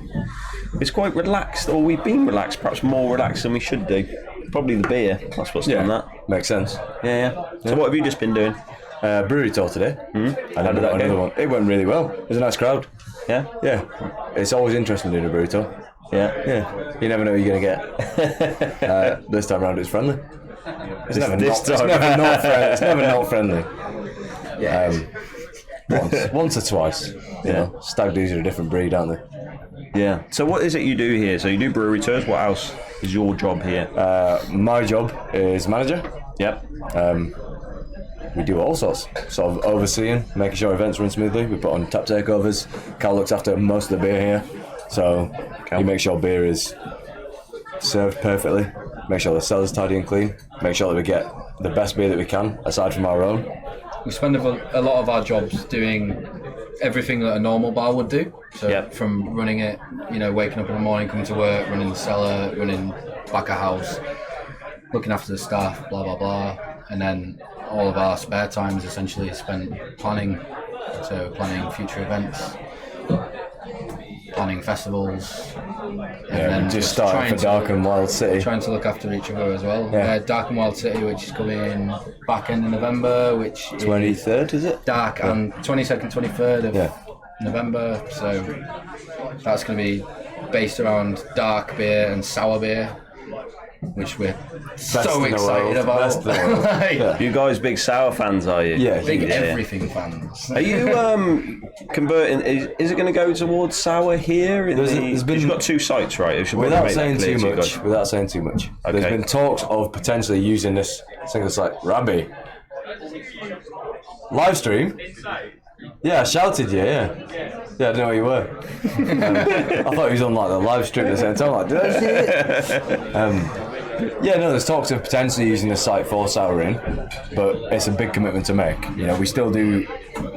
It's quite relaxed, or we've been relaxed, perhaps more relaxed than we should do. Probably the beer, that's what's done that. Makes sense. Yeah. So what have you just been doing? Brewery tour today. Mm-hmm. And did that another go? one. It went really well. It was a nice crowd. Yeah? Yeah. It's always interesting doing a brewery tour. Yeah. Yeah. You never know what you're going to get. This time around it's friendly. It's never not friendly. Yeah. Once or twice. You know, stag do's are a different breed, aren't they? Yeah. So what is it you do here? So you do brewery tours. What else is your job here? My job is manager. Yep. We do all sorts, sort of overseeing, making sure events run smoothly. We put on tap takeovers. Karl looks after most of the beer here, so he makes sure beer is served perfectly, make sure the cellar's tidy and clean, make sure that we get the best beer that we can, aside from our own. we spend a lot of our jobs doing everything that a normal bar would do. So from running it, waking up in the morning, coming to work, running the cellar, running back of house, looking after the staff, blah blah blah, and then all of our spare time is essentially spent planning. So planning future events, planning festivals, and then just starting for Dark and Wild City. Trying to look after each other as well. Dark and Wild City, which is coming back end of November, which 23rd, is it? Dark and 22nd, 23rd of November. So that's going to be based around dark beer and sour beer, which we're so excited about. You guys big sour fans, are you? Yeah, big everything fans. Are you converting? Is it going to go towards sour here? You've got 2 sites, right? Without saying too much, there's been talks of potentially using this single site. Rabbi, Livestream. Yeah, I shouted you. Yeah, I didn't know where you were. I thought he was on like the live stream at the same time. Like, did I see it? There's talks of potentially using the site for souring, but it's a big commitment to make. We still do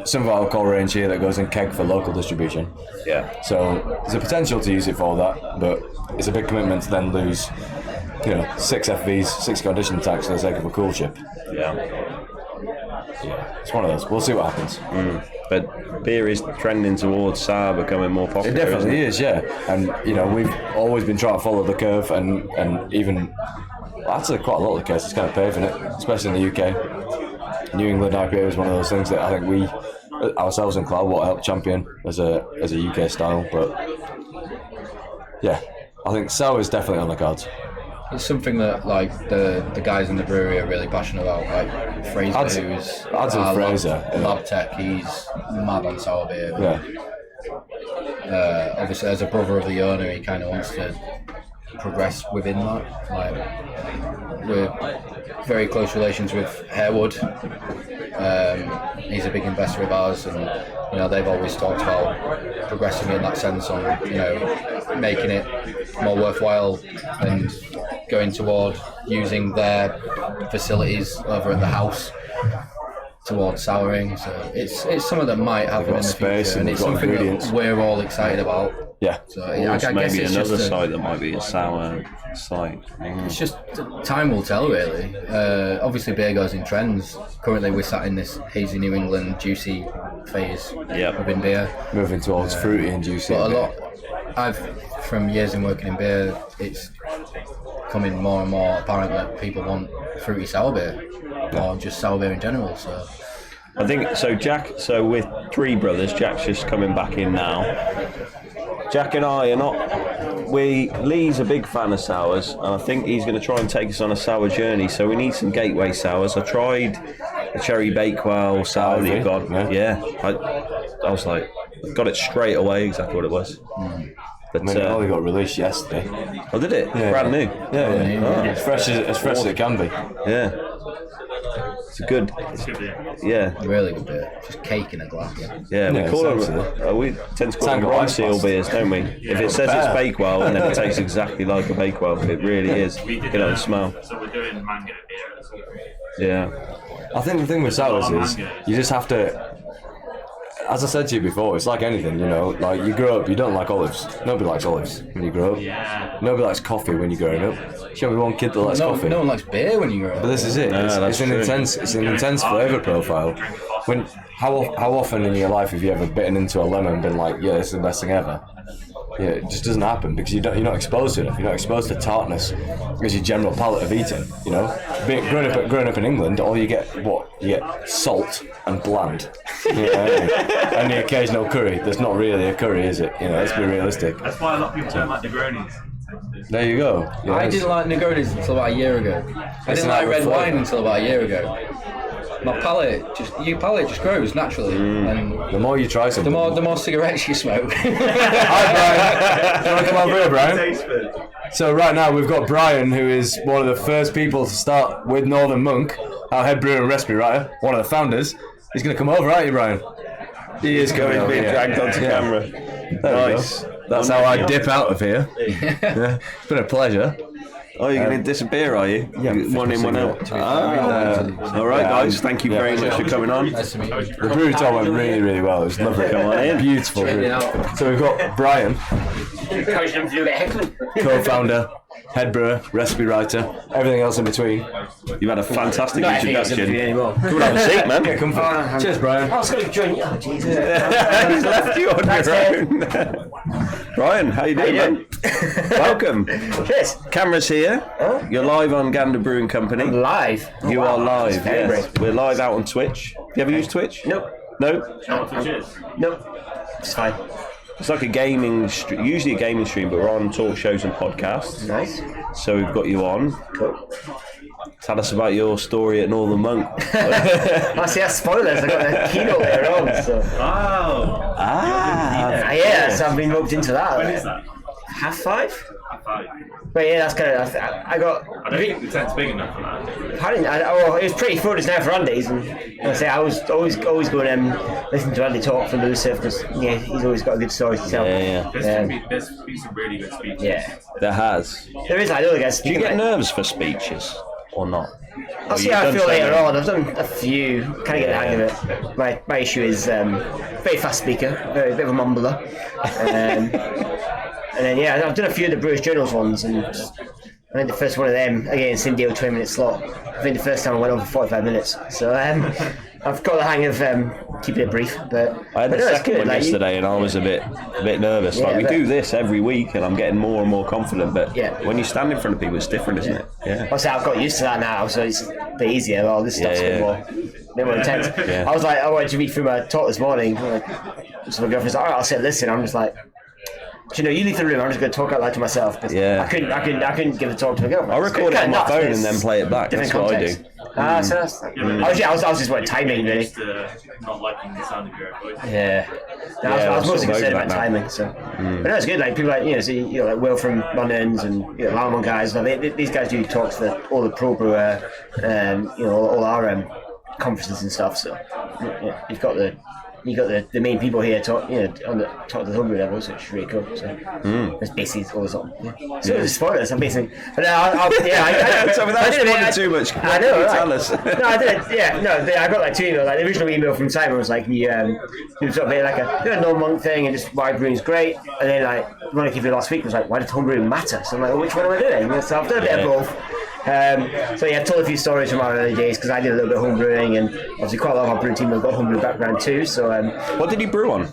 some of our alcohol range here that goes in keg for local distribution. Yeah. So there's a potential to use it for that, but it's a big commitment to then lose, 6 FVs, 6 conditioning tanks for the sake of a cool ship. Yeah. It's one of those. We'll see what happens. But beer is trending towards sour, becoming more popular. It definitely is, yeah. And we've always been trying to follow the curve, and even actually quite a lot of the cases kind of paving it, especially in the UK. New England IPA is one of those things that I think we ourselves and Karl will help champion as a UK style. But yeah, I think sour is definitely on the cards. It's something that like the guys in the brewery are really passionate about. Like Fraser, who's lab tech, he's mad on sour beer. Yeah. Obviously, as a brother of the owner, he kind of wants to progress within that. Like we're very close relations with Harewood. He's a big investor of ours, and they've always talked about progressing in that sense on making it more worthwhile and going toward using their facilities over at the house towards souring. So it's something that might happen in the future, and it's something that we're all excited about. Yeah. So I guess maybe it's another just site that might be a sour site. It's just time will tell, really. Obviously, beer goes in trends. Currently, we're sat in this hazy New England juicy phase within beer. Moving towards fruity and juicy. But from years in working in beer, it's becoming more and more apparent that people want fruity sour beer, or just sour beer in general. So I think so. With 3 brothers, Jack's just coming back in now. Jack and I are not. Lee's a big fan of sours, and I think he's going to try and take us on a sour journey. So we need some gateway sours. I tried the cherry bakewell sour that you got. I was like, got it straight away. Exactly what it was. But it only got released yesterday. Oh, did it? Yeah. Brand new. Yeah. As fresh as it can be. Yeah. It's a good. Really good beer. Just cake in a glass. Yeah, we call them. We tend to call them rice seal beers, don't we? If it says it's Bakewell, and then it tastes exactly like a Bakewell, it really is. You know the smell. So we're doing mango beer as well. Yeah. I think the thing with sours is you just have to. As I said to you before, it's like anything, like you grow up, you don't like olives. Nobody likes olives when you grow up. Yeah. Nobody likes coffee when you're growing up. Show me one kid that likes coffee. No one likes beer when you grow up. But this is it. It's an intense flavour profile. How often in your life have you ever bitten into a lemon and been like, yeah, this is the best thing ever? Yeah, it just doesn't happen because you're not exposed to it. You're not exposed to tartness as your general palate of eating. Growing up in England, all you get salt and bland, and the occasional curry. There's not really a curry, is it? Let's be realistic. That's why a lot of people don't like Negronis. There you go. Yeah, I didn't like Negronis until about a year ago. I didn't like red wine until about a year ago. My palate just grows naturally, and the more you try something, the more cigarettes you smoke. Hi Brian, you want to come over here, Brian? So right now we've got Brian, who is one of the first people to start with Northern Monk, our head brewer and recipe writer, one of the founders. He's going to come over, aren't you, Brian? He is coming over. Being dragged onto camera. Nice. That's how I dip out of here. Yeah. It's been a pleasure. Oh, you're going to disappear, are you? Yeah, One in, one out. All right, guys. Thank you very much for coming on. Nice to meet you. The brew tour went really, really well. It was lovely. Come on in. Beautiful. So we've got Brian, co-founder, head brewer, recipe writer, everything else in between. You've had a fantastic introduction. anymore. Come and have a seat, man. Yeah, come for Cheers, Brian. I was going to join you. Oh, Jesus. He's left you on your own. Brian, how you doing, man? Welcome. Cheers. Cameras here. You're live on Gander Brewing Company. Live. You are live. Very Yes. We're live out on Twitch. You ever use Twitch? Nope. No. Nope. It's fine. It's like a gaming, usually a gaming stream, but we're on talk shows and podcasts. Nice. So we've got you on. Cool. Tell us about your story at Northern Monk. Oh, see, that's spoilers. I got the keynote later on. So. Yeah, so I've been roped into that. When is that? 5:30. But yeah, that's kind of. I got. I don't think the tent's big enough for that. Apparently, it was pretty full just now for Andy's, and I say I was always going listen to Andy talk from Lucif because he's always got a good story to tell. Yeah. There's been some really good speeches. Yeah, There has. there is. I know the guys. Do you get nerves for speeches or not? I'll see how I feel later on. I've done a few. Kind of get the hang of it. My issue is very fast speaker, very bit of a mumbler. And then I've done a few of the Brewers Journals ones, and I think the first one of them again, same deal, 20-minute slot. I think the first time I went over 45 minutes. So I've got the hang of keeping it brief. But I had the it's second good. one Like, yesterday, and I was a bit nervous. Yeah, Like we but- do this every week, and I'm getting more and more confident. But Yeah. when you stand in front of people, it's different, isn't it? Yeah. Obviously, I've got used to that now, so it's a bit easier. Well, this stuff's Yeah, a bit more intense. Yeah. I was like, I wanted to read through my talk this morning. So my girlfriend's like, all right, I'll sit and listen. I'm just like, do you know, you leave the room. I'm just going to talk out loud to myself. 'Cause Yeah. I couldn't give a talk to my girlfriend. I record it on my phone and then play it back. Different That's what I context. do. So that's, I was just wanting timing, really. Just not liking the sound of your own voice. Yeah. No, I I'm was mostly sort of concerned over about that now. timing. So, but no, it's good. Like people like like Will from London's and Longmate guys. These guys do talks for all the pro brewer, all our conferences and stuff. So you've got the main people here talk on the top of the homebrew level, so it's really cool. So it's basically all on. Yeah. So it's spoilers. I'm basically, but I So without spoiling too much, I know. Right? tell us. No, I did. Yeah, no, I got like 2 emails. Like the original email from Simon was like, you sort of made like a non-monk thing and just why brewing's great. And then like the one I gave you last week was like, why does homebrewing matter? So I'm like, well, which one am I doing? So I've done a bit of both. So I've told a few stories from our early days because I did a little bit of home brewing, and obviously quite a lot of our brewing team have got homebrew background too. So What did you brew on?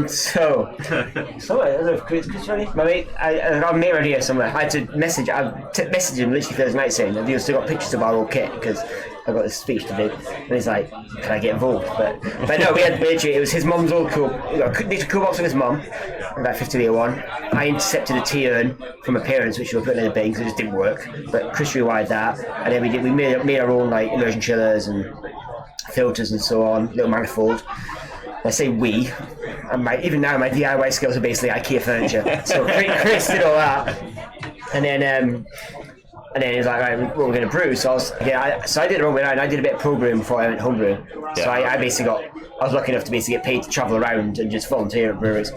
so I don't know if Chris ready? My mate, I got a mate right here somewhere. I had to message him literally Thursday night saying that he's still got pictures of our old kit because I got this speech to do, and he's like, "Can I get involved?" But no, we literally, it was his mum's old cool. We got a cool box of his mum, about 50-litre one. I intercepted a tea urn from my parents, which we were putting in the bin because it just didn't work. But Chris rewired that, and then we made our own like immersion chillers and filters and so on, little manifold. I say we, and even now my DIY skills are basically IKEA furniture. So Chris did all that, and then he was like, right, what we're going to brew. So I did it all the way around. I did a bit of pro brewing before I went home brewing. So I was lucky enough to basically get paid to travel around and just volunteer at breweries. So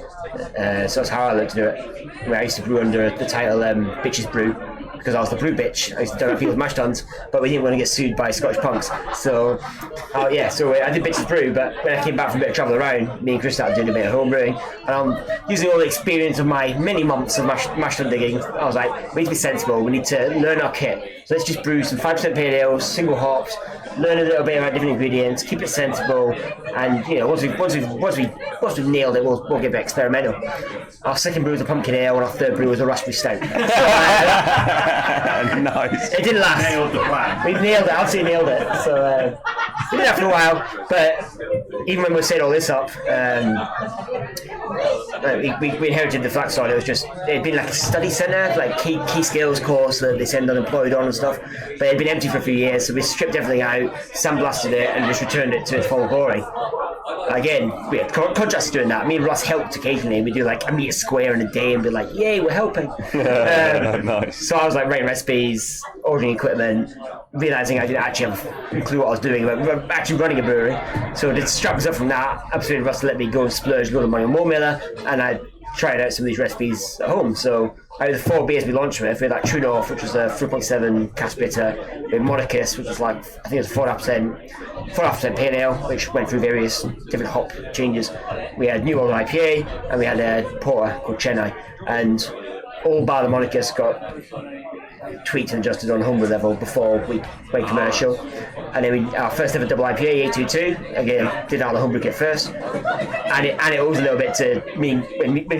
that's how I learned to do it. I used to brew under the title Bitches Brew, because I was the brew bitch. I used to do people's mash tuns, but we didn't want to get sued by Scottish punks. So I did Bitches Brew, but when I came back from a bit of travel around, me and Chris started doing a bit of home brewing, and I'm using all the experience of my many months of mash tun digging. I was like, we need to be sensible, we need to learn our kit. So let's just brew some 5% pale ales, single hops, learn a little bit about different ingredients, keep it sensible, and once we've nailed it, we'll get a bit experimental. Our second brew was a pumpkin ale, and our third brew was a raspberry stout. Nice. It didn't last. Nailed the plan. We nailed it, absolutely nailed it. So we did that for a while, but even when we set all this up, we inherited the flat side. It'd been like a study centre, like key skills course that they send unemployed on and stuff. But it'd been empty for a few years, so we stripped everything out, sandblasted it, and just returned it to its former glory. Again, we had contractors doing that. Me and Ross helped occasionally. We do like a metre square in a day and be like, yay, we're helping. Nice. So I was like writing recipes, ordering equipment, realising I didn't actually have a clue what I was doing, but actually running a brewery. So I did strap myself from that. Absolutely, Ross let me go and splurge a lot of money on More Miller, and I trying out some of these recipes at home. So out of the 4 beers we launched with, we had like True North, which was a 3.7 cask bitter, we had Monarchist, which was like, I think it was 4.5% pale ale, which went through various different hop changes. We had New Orleans IPA, and we had a porter called Chennai, and all bar the Monarchist got tweaked and adjusted on homebrew level before we went commercial. And then our first ever double IPA, 822, again, did all the homebrew kit first. And it owes a little bit to when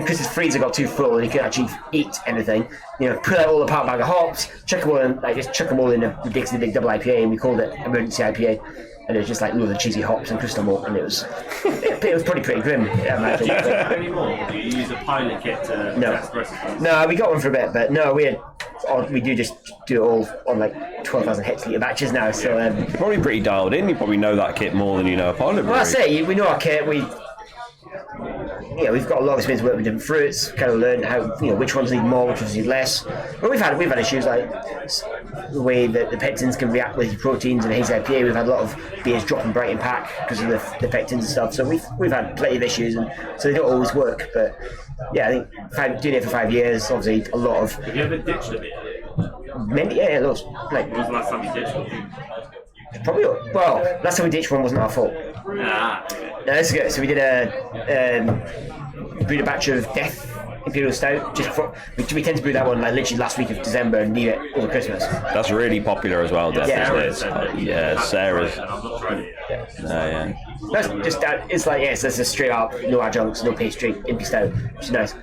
Chris's freezer got too full and he couldn't actually eat anything, pull out all the part bag of hops, chuck them all in, just chuck them all in the Dickson big double IPA, and we called it Emergency IPA. And it was just like loads of cheesy hops and crystal malt, and it was pretty grim. I imagine. Do you use that anymore? Do you use a pilot kit to test recipes? No, we got one for a bit, but no, we do just do it all on like 12,000 hectolitre batches now. So You're probably pretty dialed in. You probably know that kit more than you know a pilot brewery. well, I say we know our kit. We've got a lot of experience working with different fruits. Kind of learn how which ones need more, which ones need less. But we've had issues like the way that the pectins can react with proteins and hazy IPA. We've had a lot of beers dropping bright in pack because of the pectins and stuff. So we've had plenty of issues, and so they don't always work. But yeah, I think doing it for 5 years, obviously a lot of. Have you ever ditched a beer? Many, lots. Like When was the last time you ditched one? probably last time we ditched one wasn't our fault. Ah, okay. No, that's good. So we did brewed a batch of Death Imperial Stout. We tend to brew that one like literally last week of December and leave it over Christmas. That's really popular as well, Death, isn't it? Sarah's. I've not tried it yet. Yeah. That's just that. It's like it's a straight up, no adjuncts, no pastry, impy stout, which is nice.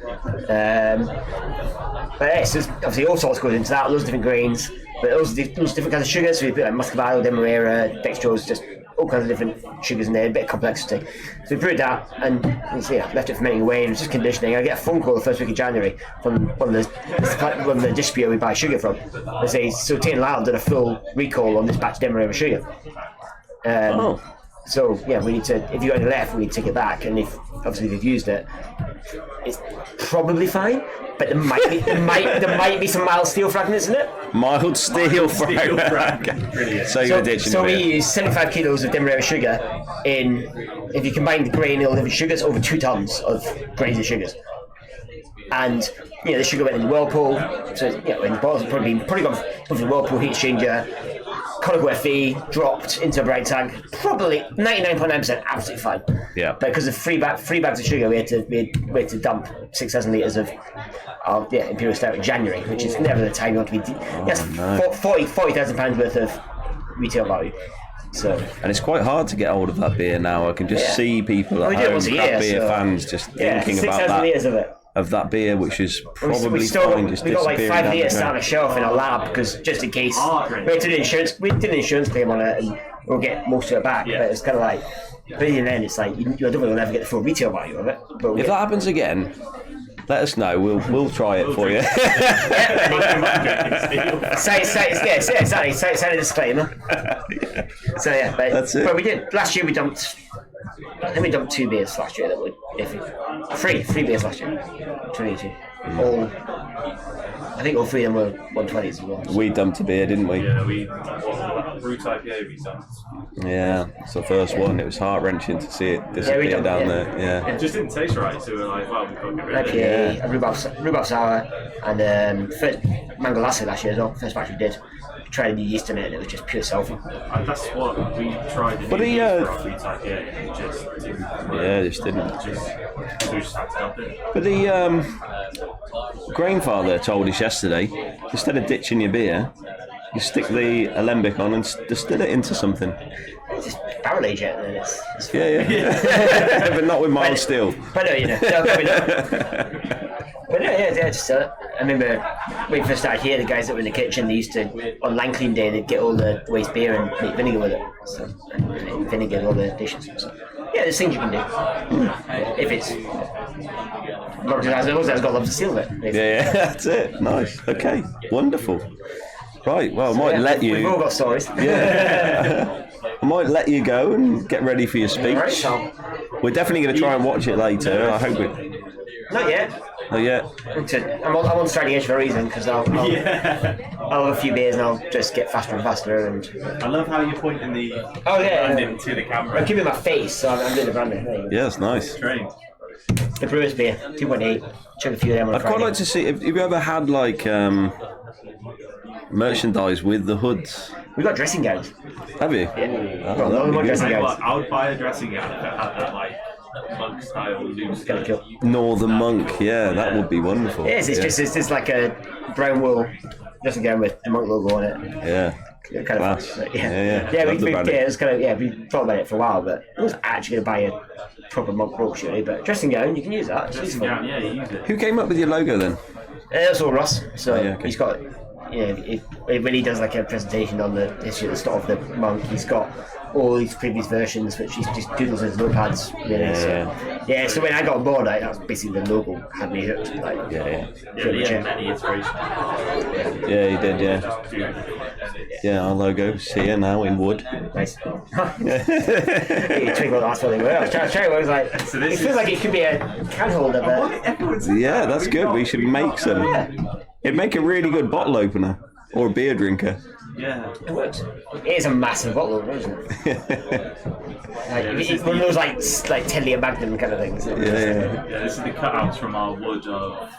But yeah, so obviously all sorts goes into that. Loads of different grains, but loads of different kinds of sugars. So we put like Muscovado, Demerara, dextrose, just all kinds of different sugars in there, a bit of complexity. So we brewed that and left it fermenting away, and it was just conditioning. I get a phone call the first week of January from one of the distributor we buy sugar from. They say, so Tate & Lyle did a full recall on this batch of Demerara sugar. So we need to. If you got any left, we need to take it back. And if they've used it, it's probably fine. But there might be some mild steel fragments in it. Mild steel frag. So you're ditching. So we use 75 kilos of Demerara sugar in. If you combine the grain and all the different sugars, over 2 tons of grains and sugars. And the sugar went in the whirlpool. So in the bottles, probably gone from the whirlpool heat exchanger. Conical FE dropped into a bright tank, probably 99.9% absolutely fine. Yeah. But because of three bags of sugar, we had to dump 6,000 litres of Imperial Stout in January, which is never the time you want to be. That's £40,000 worth of retail value. So. And it's quite hard to get hold of that beer now. I can just see people at home, beer fans, just thinking about 6,000 litres of it. Of that beer, which is probably we got like 5 litres down a shelf in a lab because just in case we did an insurance claim on it and we'll get most of it back. But it's kind of like, but in the end, it's like you don't think we'll ever get the full retail value of it. But if that happens again, let us know. We'll try it for you. Say a disclaimer. So but that's it. But we did last year. I think we dumped 2 beers last year. That would three beers last year. 22. I think all 3 of them were 120s as well. We dumped a beer, didn't we? Yeah, we Brew IPA we dumped. Yeah, it's the first one. It was heart wrenching to see it disappear down there. Yeah. It just didn't taste right, so we were like, well, we've got to get rid of it. IPA, rhubarb sour, and first mango lassi last year as well. First batch we did. Tried any yeast in it, and it was just pure sulphur. That's what we tried. But IPA, and it just didn't. Yeah, just didn't. We just had to dump it. But the grainfather told us yesterday, instead of ditching your beer, you stick the alembic on and distill it into something. Just barrel age it, and then it's yeah. But not with mild steel. But no, probably not. But just I remember when we first started here, the guys that were in the kitchen, they used to, on land clean day, they'd get all the waste beer and make vinegar with it. So, and vinegar in all the dishes. So, there's things you can do. If it's, as long as it's got lots of seal in it. Yeah, that's it. Nice. Okay, wonderful. Right, well, I might let you. We've all got stories. Yeah. I might let you go and get ready for your speech. Right, so. We're definitely going to try and watch it later. I hope it. Not yet. Not yet. I'm on Stranding Edge for a reason, because I'll have a few beers and I'll just get faster and faster. And I love how you're pointing the branding to the camera. I'm keeping my face, so I'm doing the branding. Yeah, that's nice. Trained. The Brewer's beer, 2.8. Chug a few of them on I'd Friday. quite like to see. Have you ever had like merchandise with the hoods? We got dressing gowns. Have you? Yeah. Oh, Got that'd be more good. dressing gowns. I would buy a dressing gown if it had that like monk style loose. Kinda cool. Northern monk, yeah, that would be wonderful. It is. It's just like a brown wool dressing gown with the monk logo on it. Yeah. Kind Class. of. Yeah. Yeah, Love the branding. it was kind of we thought about it for a while, but I wasn't actually going to buy a proper monk brooch, really. But dressing gown, you can use that. It's useful. Yeah, you use it. Who came up with your logo then? That's all Ross. So yeah, okay. he's got, when he does like a presentation on the history of the start of the monk, he's got all these previous versions, which he just doodles into notepads. Really. So when I got on board, that was basically the logo had me hooked. Like, Yeah, pretty much it. Many iterations. Yeah, he did, yeah. Yeah, our logo, see it now in wood. Nice. Twinkle last one. I was trying. I was like, it feels like it could be a can holder, but Yeah, that's good. We should make some. It'd make a really good bottle opener or a beer drinker. Yeah. it works. It is a massive bottle opener, isn't it? Like, it's one of those like Teddy and Magnum kind of things. Yeah. Yeah, this is the cutouts from our wood of.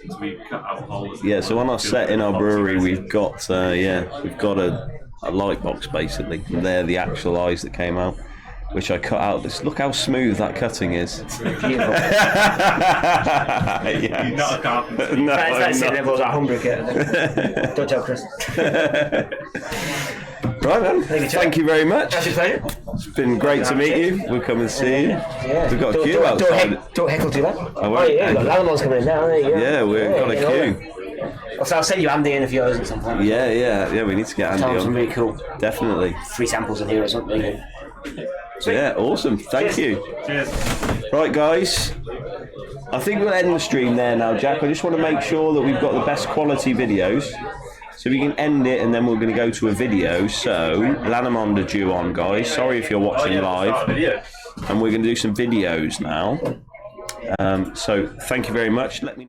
So we cut out holes. Yeah, so on our set in our brewery, we've got we've got a light box basically. And they're the actual eyes that came out, which I cut out. Just look how smooth that cutting is. Beautiful. You're not a carpenter. No, That's I'm like saying not. there was a homebrew kit. Don't tell Chris. Right, man. Thank you very much. That's your pleasure. It's been great to meet you. We'll come and see you. Yeah. We've got a queue outside. Don't heckle too much. I won't. Yeah, we've got Lalamon's coming in now. There you go. Yeah, we've got a you know. queue. So I'll send you Andy in a few hours at some point. Yeah. We need to get Andy Tell him some on. really cool. Definitely. 3 samples in here or something. So yeah, awesome. Thank you. Cheers. Right, guys. I think we'll end the stream there now, Jack. I just want to make sure that we've got the best quality videos. So we can end it and then we're going to go to a video. So, Lanamond are due on, guys. Sorry if you're watching live. And we're going to do some videos now. So, thank you very much. Let me